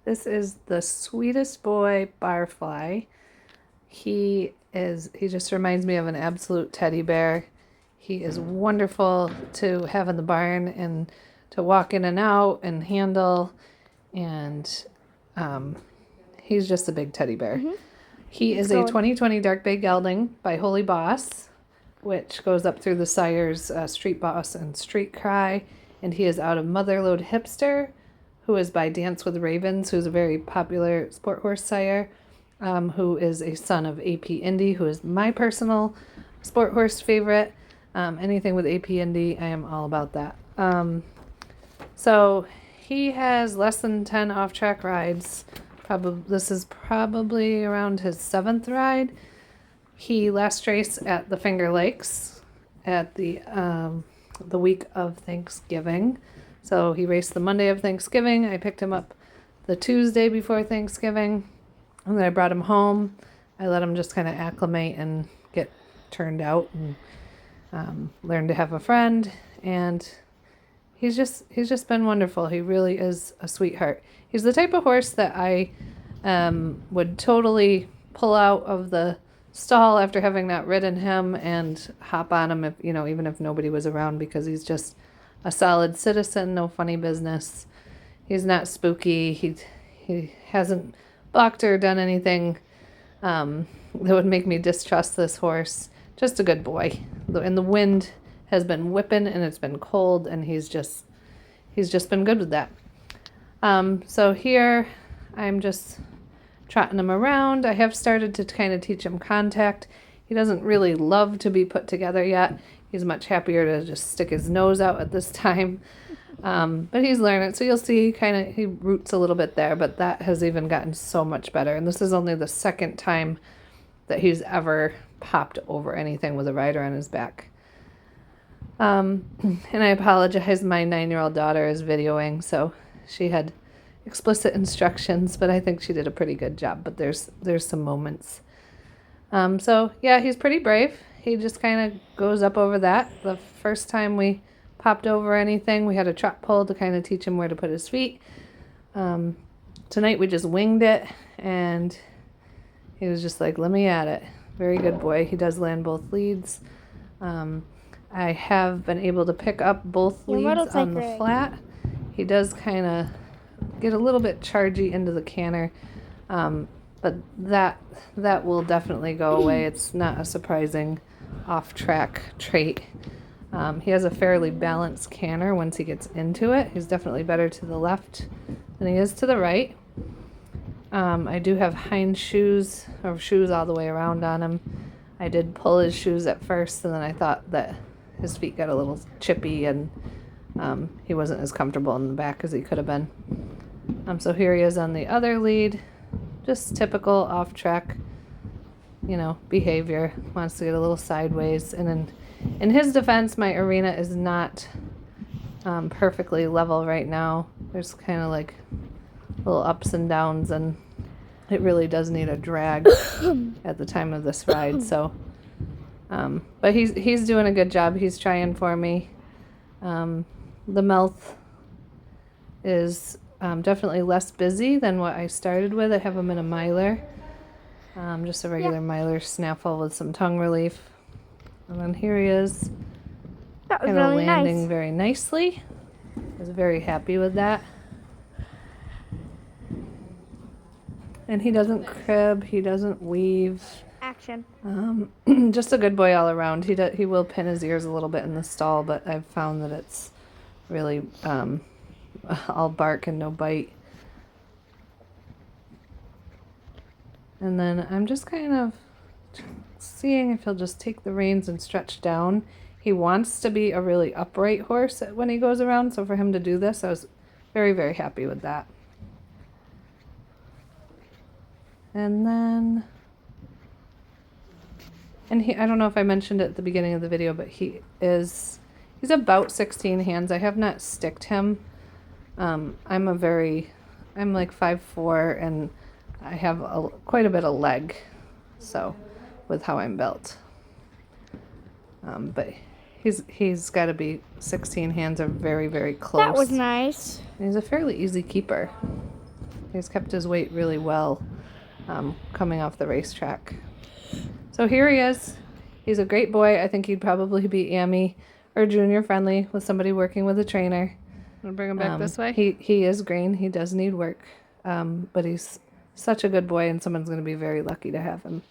This is the sweetest boy, Barfly. He just reminds me of an absolute teddy bear. He is wonderful to have in the barn and to walk in and out and handle. And he's just a big teddy bear. He is a 2020 Dark Bay Gelding by Holy Boss, which goes up through the sires Street Boss and Street Cry. And he is out of Motherlode Hipster, who is by Dance with Ravens, who's a very popular sport horse sire, who is a son of AP Indy, who is my personal sport horse favorite. Anything with AP Indy, I am all about that. So he has less than 10 off-track rides. This is probably around his 7th ride. He last raced at the Finger Lakes at the week of Thanksgiving. So he raced the Monday of Thanksgiving. I picked him up the Tuesday before Thanksgiving, and then I brought him home. I let him just kind of acclimate and get turned out and learn to have a friend. And he's just been wonderful. He really is a sweetheart. He's the type of horse that I would totally pull out of the stall after having not ridden him and hop on him if, even if nobody was around, because he's just a solid citizen, no funny business. He's not spooky. He hasn't bucked or done anything that would make me distrust this horse. Just a good boy. And the wind has been whipping and it's been cold, and he's just been good with that. So here I'm just trotting him around. I have started to kind of teach him contact. He doesn't really love to be put together yet. He's much happier to just stick his nose out at this time. But he's learning. So you'll see he roots a little bit there, but that has even gotten so much better. And this is only the second time that he's ever popped over anything with a rider on his back. And I apologize, my 9-year-old daughter is videoing, so she had explicit instructions, but I think she did a pretty good job. But there's some moments. So yeah, he's pretty brave. He just kind of goes up over that. The first time we popped over anything, we had a trot pole to kind of teach him where to put his feet. Tonight we just winged it, and he was just like, let me at it. Very good boy. He does land both leads. I have been able to pick up both leads on the flat. He does kind of get a little bit chargy into the canter, but that will definitely go away. It's not a surprising off-track trait. He has a fairly balanced canter once he gets into it. He's definitely better to the left than he is to the right. I do have hind shoes, or shoes all the way around on him. I did pull his shoes at first, and then I thought that his feet got a little chippy, and he wasn't as comfortable in the back as he could have been. So here he is on the other lead. Just typical off-track, behavior. Wants to get a little sideways. And then, in his defense, my arena is not perfectly level right now. There's kind of like little ups and downs, and it really does need a drag at the time of this ride. So, but he's doing a good job. He's trying for me. The mouth is definitely less busy than what I started with. I have him in a miler, just a regular miler snaffle with some tongue relief. And then here he is, That was kind of really landing nice. very nicely. I was very happy with that. And he doesn't crib, he doesn't weave. Action. Just a good boy all around. He will pin his ears a little bit in the stall, but I've found that it's really all bark and no bite. And then I'm just kind of seeing if he'll just take the reins and stretch down. He wants to be a really upright horse when he goes around, so for him to do this, I was very, very happy with that. And then, I don't know if I mentioned it at the beginning of the video, but he's about 16 hands. I have not sticked him. I'm like 5'4", and I have quite a bit of leg, so with how I'm built. But he's got to be 16 hands, are very, very close. That was nice. And he's a fairly easy keeper. He's kept his weight really well coming off the racetrack. So here he is. He's a great boy. I think he'd probably be AMI or junior friendly with somebody working with a trainer. Want to bring him back this way? He is green. He does need work, but he's such a good boy, and someone's going to be very lucky to have him.